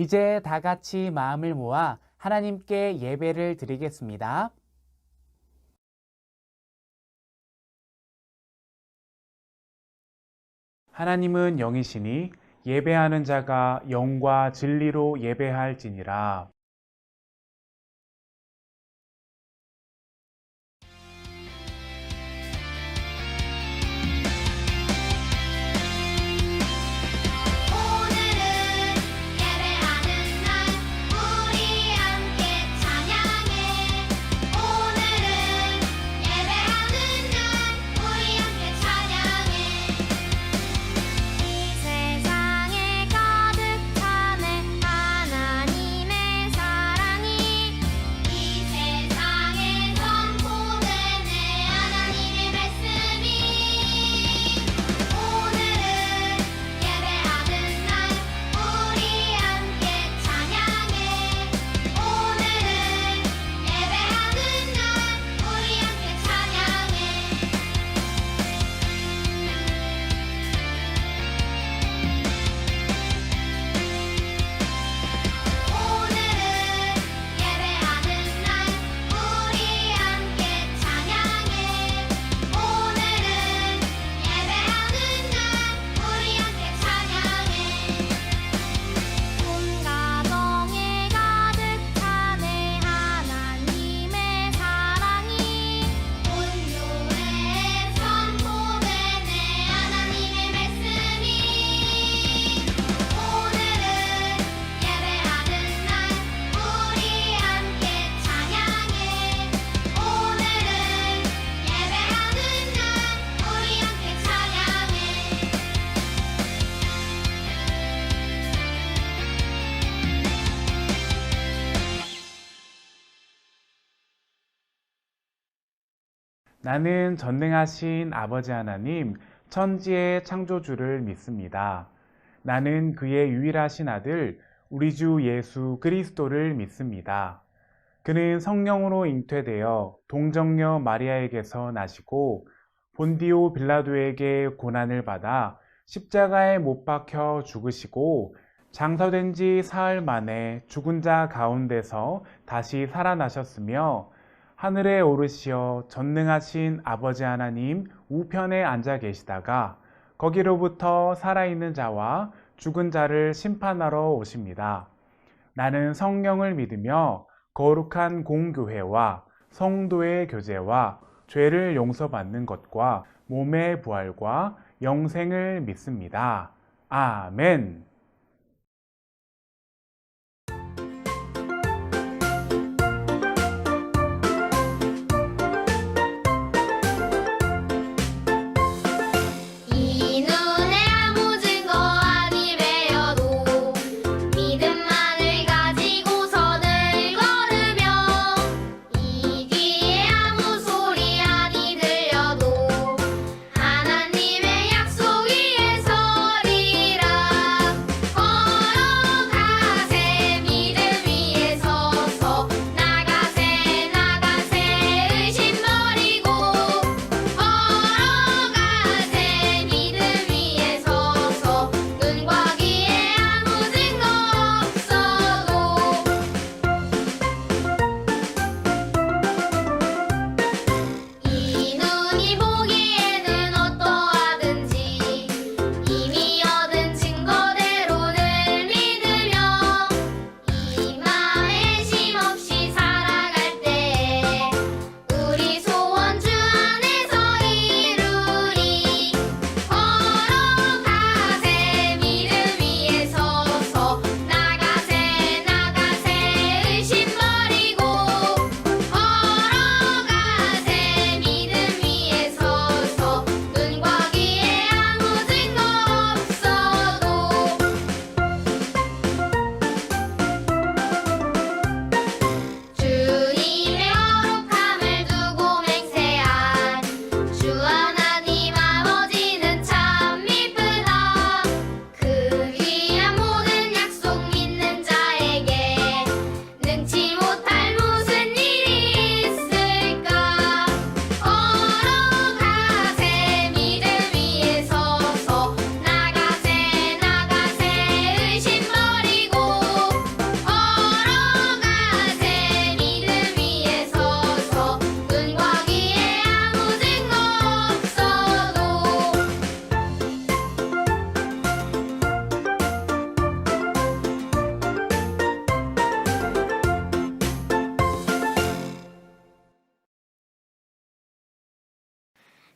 이제 다 같이 마음을 모아 하나님께 예배를 드리겠습니다. 하나님은 영이시니 예배하는 자가 영과 진리로 예배할지니라. 나는 전능하신 아버지 하나님, 천지의 창조주를 믿습니다. 나는 그의 유일하신 아들, 우리 주 예수 그리스도를 믿습니다. 그는 성령으로 잉태되어 동정녀 마리아에게서 나시고 본디오 빌라도에게 고난을 받아 십자가에 못 박혀 죽으시고 장사된 지 사흘 만에 죽은 자 가운데서 다시 살아나셨으며 하늘에 오르시어 전능하신 아버지 하나님 우편에 앉아 계시다가 거기로부터 살아있는 자와 죽은 자를 심판하러 오십니다. 나는 성령을 믿으며 거룩한 공교회와 성도의 교제와 죄를 용서받는 것과 몸의 부활과 영생을 믿습니다. 아멘.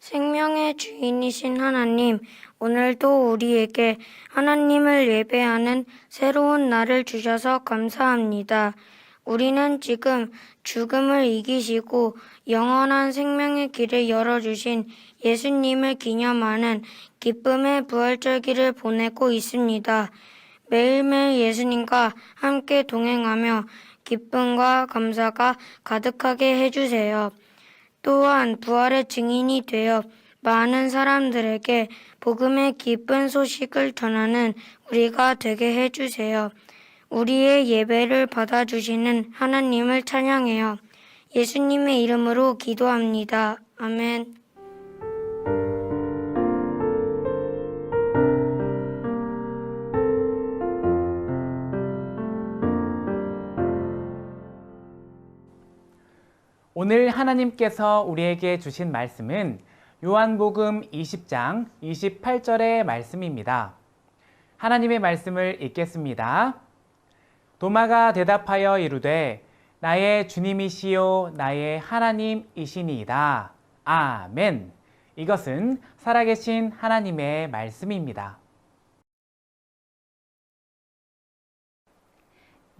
생명의 주인이신 하나님, 오늘도 우리에게 하나님을 예배하는 새로운 날을 주셔서 감사합니다. 우리는 지금 죽음을 이기시고 영원한 생명의 길을 열어주신 예수님을 기념하는 기쁨의 부활절기를 보내고 있습니다. 매일매일 예수님과 함께 동행하며 기쁨과 감사가 가득하게 해주세요. 또한 부활의 증인이 되어 많은 사람들에게 복음의 기쁜 소식을 전하는 우리가 되게 해주세요. 우리의 예배를 받아주시는 하나님을 찬양해요. 예수님의 이름으로 기도합니다. 아멘. 오늘 하나님께서 우리에게 주신 말씀은 요한복음 20장 28절의 말씀입니다. 하나님의 말씀을 읽겠습니다. 도마가 대답하여 이르되 나의 주님이시요 나의 하나님이시니이다. 아멘. 이것은 살아계신 하나님의 말씀입니다.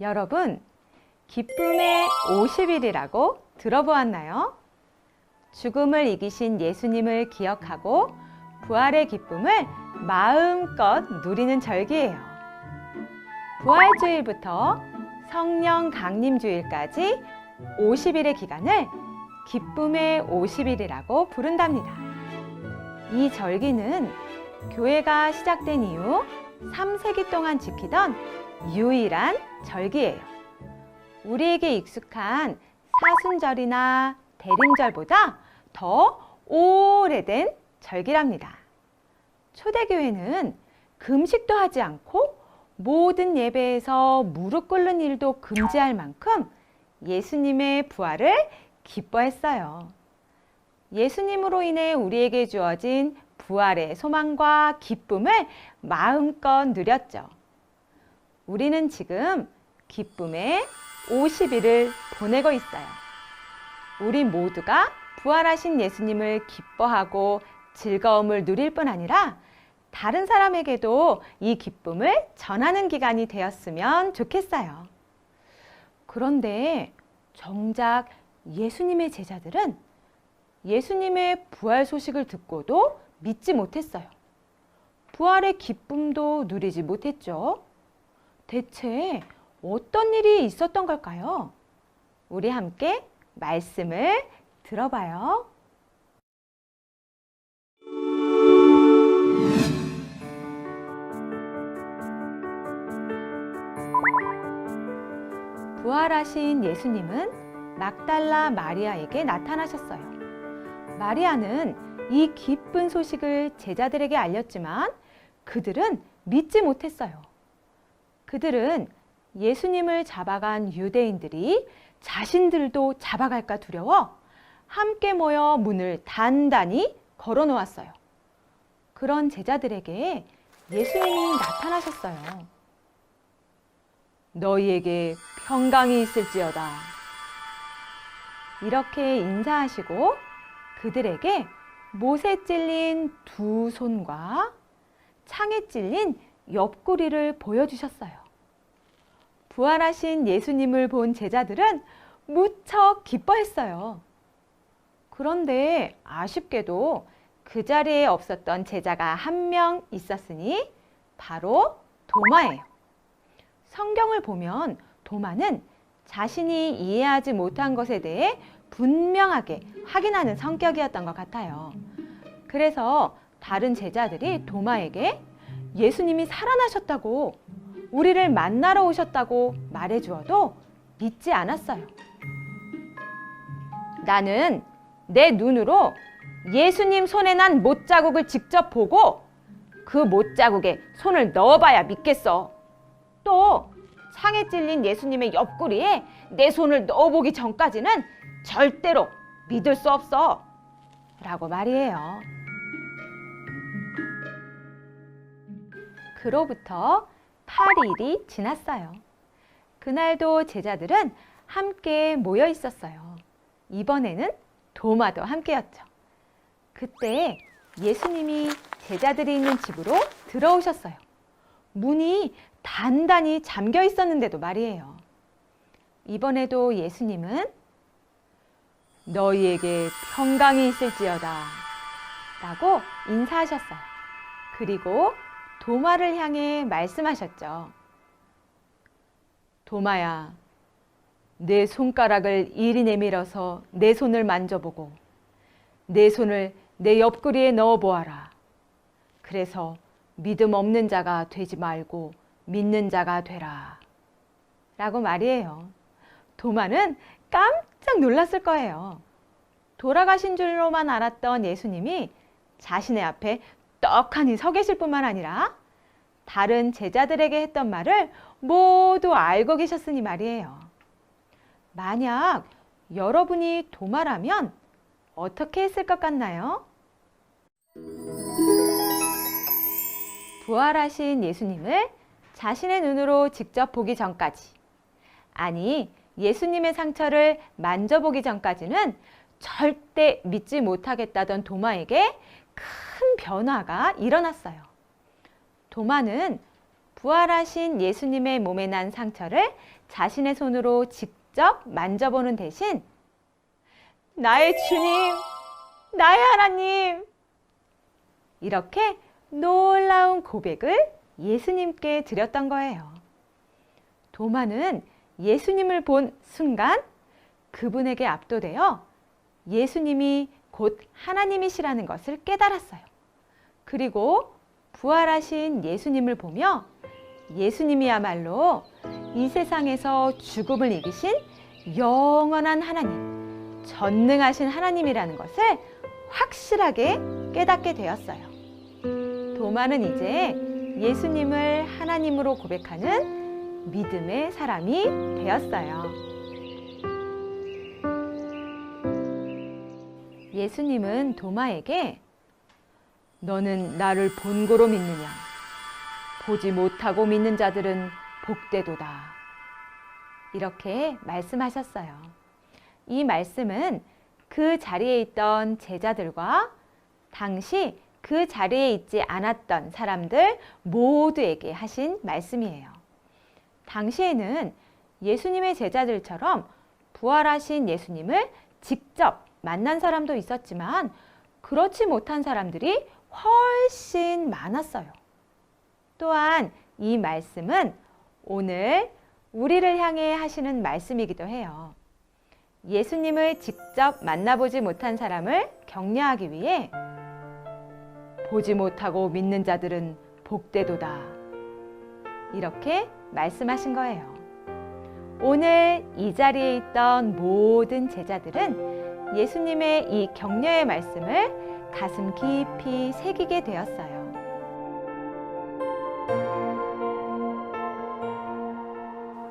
여러분, 기쁨의 50일이라고 들어보았나요? 죽음을 이기신 예수님을 기억하고 부활의 기쁨을 마음껏 누리는 절기예요. 부활주일부터 성령 강림주일까지 50일의 기간을 기쁨의 50일이라고 부른답니다. 이 절기는 교회가 시작된 이후 3세기 동안 지키던 유일한 절기예요. 우리에게 익숙한 사순절이나 대림절보다 더 오래된 절기랍니다. 초대교회는 금식도 하지 않고 모든 예배에서 무릎 꿇는 일도 금지할 만큼 예수님의 부활을 기뻐했어요. 예수님으로 인해 우리에게 주어진 부활의 소망과 기쁨을 마음껏 누렸죠. 우리는 지금 기쁨의 50일을 보내고 있어요. 우리 모두가 부활하신 예수님을 기뻐하고 즐거움을 누릴 뿐 아니라 다른 사람에게도 이 기쁨을 전하는 기간이 되었으면 좋겠어요. 그런데 정작 예수님의 제자들은 예수님의 부활 소식을 듣고도 믿지 못했어요. 부활의 기쁨도 누리지 못했죠. 대체 어떤 일이 있었던 걸까요? 우리 함께 말씀을 들어봐요. 부활하신 예수님은 막달라 마리아에게 나타나셨어요. 마리아는 이 기쁜 소식을 제자들에게 알렸지만 그들은 믿지 못했어요. 그들은 예수님을 잡아간 유대인들이 자신들도 잡아갈까 두려워 함께 모여 문을 단단히 걸어 놓았어요. 그런 제자들에게 예수님이 나타나셨어요. 너희에게 평강이 있을지어다. 이렇게 인사하시고 그들에게 못에 찔린 두 손과 창에 찔린 옆구리를 보여주셨어요. 부활하신 예수님을 본 제자들은 무척 기뻐했어요. 그런데 아쉽게도 그 자리에 없었던 제자가 한 명 있었으니 바로 도마예요. 성경을 보면 도마는 자신이 이해하지 못한 것에 대해 분명하게 확인하는 성격이었던 것 같아요. 그래서 다른 제자들이 도마에게 예수님이 살아나셨다고, 우리를 만나러 오셨다고 말해주어도 믿지 않았어요. 나는 내 눈으로 예수님 손에 난 못자국을 직접 보고 그 못자국에 손을 넣어봐야 믿겠어. 또 창에 찔린 예수님의 옆구리에 내 손을 넣어보기 전까지는 절대로 믿을 수 없어. 라고 말이에요. 그로부터 8일이 지났어요. 그날도 제자들은 함께 모여 있었어요. 이번에는 도마도 함께였죠. 그때 예수님이 제자들이 있는 집으로 들어오셨어요. 문이 단단히 잠겨 있었는데도 말이에요. 이번에도 예수님은 너희에게 평강이 있을지어다 라고 인사하셨어요. 그리고 도마를 향해 말씀하셨죠. 도마야, 내 손가락을 이리 내밀어서 내 손을 만져보고 내 손을 내 옆구리에 넣어보아라. 그래서 믿음 없는 자가 되지 말고 믿는 자가 되라 라고 말이에요. 도마는 깜짝 놀랐을 거예요. 돌아가신 줄로만 알았던 예수님이 자신의 앞에 떡하니 서 계실 뿐만 아니라 다른 제자들에게 했던 말을 모두 알고 계셨으니 말이에요. 만약 여러분이 도마라면 어떻게 했을 것 같나요? 부활하신 예수님을 자신의 눈으로 직접 보기 전까지, 아니 예수님의 상처를 만져보기 전까지는 절대 믿지 못하겠다던 도마에게 큰 변화가 일어났어요. 도마는 부활하신 예수님의 몸에 난 상처를 자신의 손으로 직접 만져보는 대신 나의 주님, 나의 하나님, 이렇게 놀라운 고백을 예수님께 드렸던 거예요. 도마는 예수님을 본 순간 그분에게 압도되어 예수님이 곧 하나님이시라는 것을 깨달았어요. 그리고 부활하신 예수님을 보며 예수님이야말로 이 세상에서 죽음을 이기신 영원한 하나님, 전능하신 하나님이라는 것을 확실하게 깨닫게 되었어요. 도마는 이제 예수님을 하나님으로 고백하는 믿음의 사람이 되었어요. 예수님은 도마에게 너는 나를 본고로 믿느냐? 보지 못하고 믿는 자들은 복되도다. 이렇게 말씀하셨어요. 이 말씀은 그 자리에 있던 제자들과 당시 그 자리에 있지 않았던 사람들 모두에게 하신 말씀이에요. 당시에는 예수님의 제자들처럼 부활하신 예수님을 직접 만난 사람도 있었지만 그렇지 못한 사람들이 훨씬 많았어요. 또한 이 말씀은 오늘 우리를 향해 하시는 말씀이기도 해요. 예수님을 직접 만나보지 못한 사람을 격려하기 위해 보지 못하고 믿는 자들은 복되도다. 이렇게 말씀하신 거예요. 오늘 이 자리에 있던 모든 제자들은 예수님의 이 격려의 말씀을 가슴 깊이 새기게 되었어요.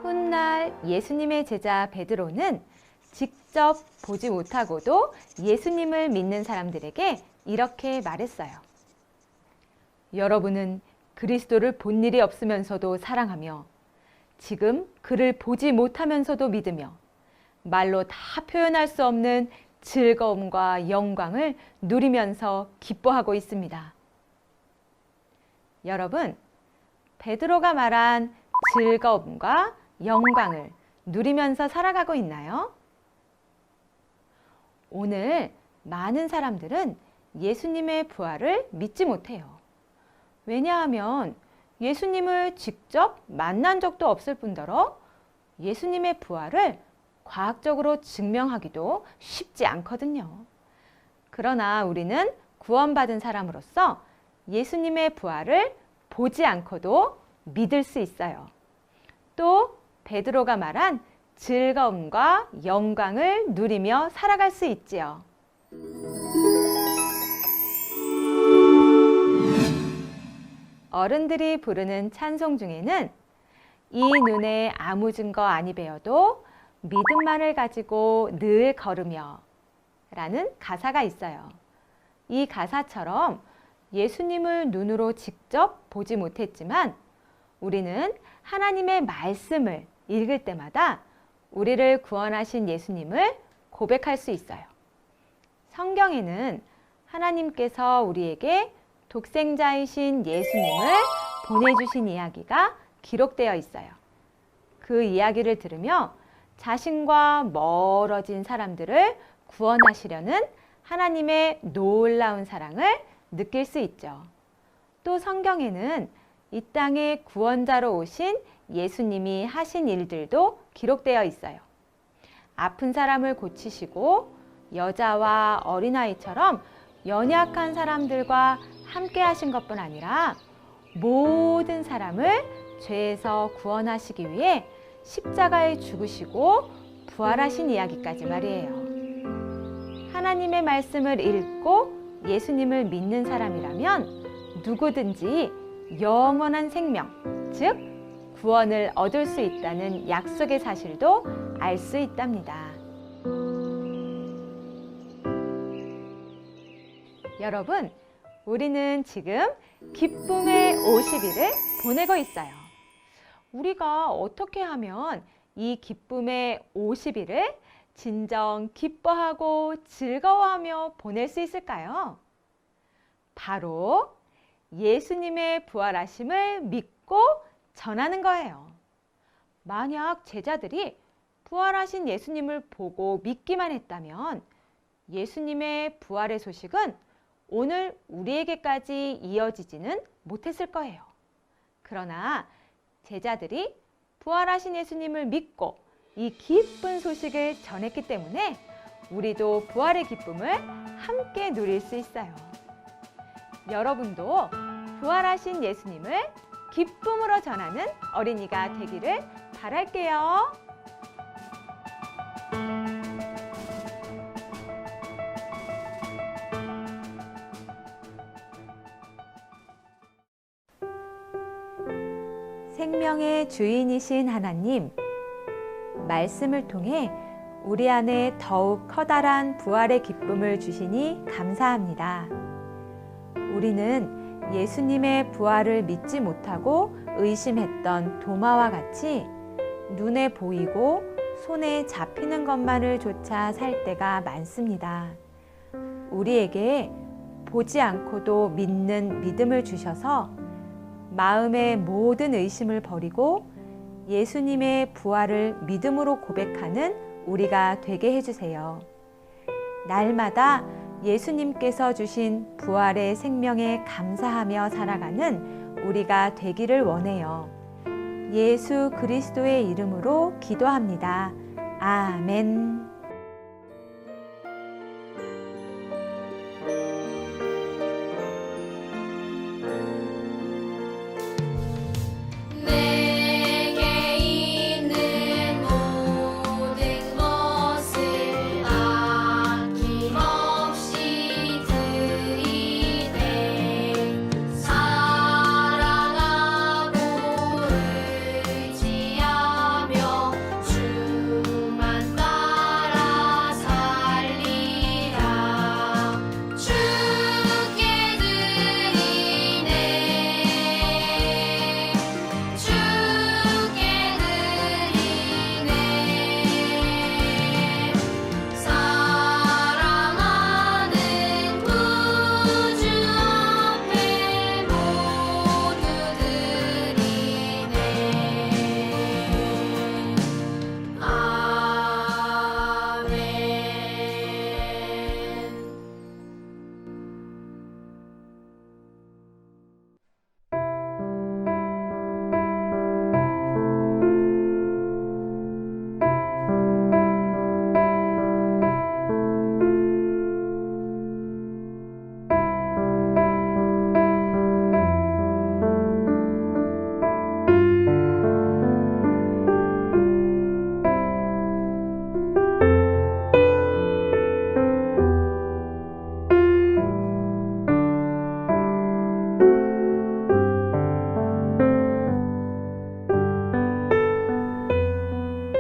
훗날 예수님의 제자 베드로는 직접 보지 못하고도 예수님을 믿는 사람들에게 이렇게 말했어요. 여러분은 그리스도를 본 일이 없으면서도 사랑하며 지금 그를 보지 못하면서도 믿으며 말로 다 표현할 수 없는 즐거움과 영광을 누리면서 기뻐하고 있습니다. 여러분, 베드로가 말한 즐거움과 영광을 누리면서 살아가고 있나요? 오늘 많은 사람들은 예수님의 부활을 믿지 못해요. 왜냐하면 예수님을 직접 만난 적도 없을 뿐더러 예수님의 부활을 과학적으로 증명하기도 쉽지 않거든요. 그러나 우리는 구원받은 사람으로서 예수님의 부활을 보지 않고도 믿을 수 있어요. 또 베드로가 말한 즐거움과 영광을 누리며 살아갈 수 있지요. 어른들이 부르는 찬송 중에는 이 눈에 아무 증거 아니 배어도 믿음만을 가지고 늘 걸으며 라는 가사가 있어요. 이 가사처럼 예수님을 눈으로 직접 보지 못했지만 우리는 하나님의 말씀을 읽을 때마다 우리를 구원하신 예수님을 고백할 수 있어요. 성경에는 하나님께서 우리에게 독생자이신 예수님을 보내주신 이야기가 기록되어 있어요. 그 이야기를 들으며 자신과 멀어진 사람들을 구원하시려는 하나님의 놀라운 사랑을 느낄 수 있죠. 또 성경에는 이 땅에 구원자로 오신 예수님이 하신 일들도 기록되어 있어요. 아픈 사람을 고치시고 여자와 어린아이처럼 연약한 사람들과 함께 하신 것뿐 아니라 모든 사람을 죄에서 구원하시기 위해 십자가에 죽으시고 부활하신 이야기까지 말이에요. 하나님의 말씀을 읽고 예수님을 믿는 사람이라면 누구든지 영원한 생명, 즉 구원을 얻을 수 있다는 약속의 사실도 알 수 있답니다. 여러분, 우리는 지금 기쁨의 50일을 보내고 있어요. 우리가 어떻게 하면 이 기쁨의 50일을 진정 기뻐하고 즐거워하며 보낼 수 있을까요? 바로 예수님의 부활하심을 믿고 전하는 거예요. 만약 제자들이 부활하신 예수님을 보고 믿기만 했다면 예수님의 부활의 소식은 오늘 우리에게까지 이어지지는 못했을 거예요. 그러나 제자들이 부활하신 예수님을 믿고 이 기쁜 소식을 전했기 때문에 우리도 부활의 기쁨을 함께 누릴 수 있어요. 여러분도 부활하신 예수님을 기쁨으로 전하는 어린이가 되기를 바랄게요. 생명의 주인이신 하나님, 말씀을 통해 우리 안에 더욱 커다란 부활의 기쁨을 주시니 감사합니다. 우리는 예수님의 부활을 믿지 못하고 의심했던 도마와 같이 눈에 보이고 손에 잡히는 것만을 조차 살 때가 많습니다. 우리에게 보지 않고도 믿는 믿음을 주셔서 마음의 모든 의심을 버리고 예수님의 부활을 믿음으로 고백하는 우리가 되게 해주세요. 날마다 예수님께서 주신 부활의 생명에 감사하며 살아가는 우리가 되기를 원해요. 예수 그리스도의 이름으로 기도합니다. 아멘.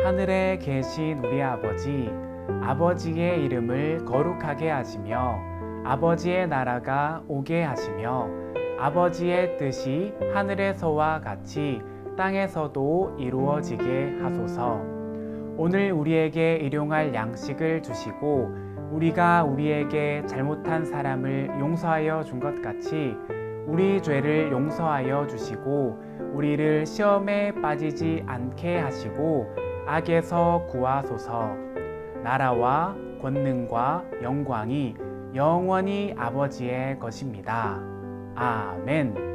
하늘에 계신 우리 아버지, 아버지의 이름을 거룩하게 하시며 아버지의 나라가 오게 하시며 아버지의 뜻이 하늘에서와 같이 땅에서도 이루어지게 하소서. 오늘 우리에게 일용할 양식을 주시고 우리가 우리에게 잘못한 사람을 용서하여 준 것 같이 우리 죄를 용서하여 주시고 우리를 시험에 빠지지 않게 하시고 악에서 구하소서. 나라와 권능과 영광이 영원히 아버지의 것입니다. 아멘.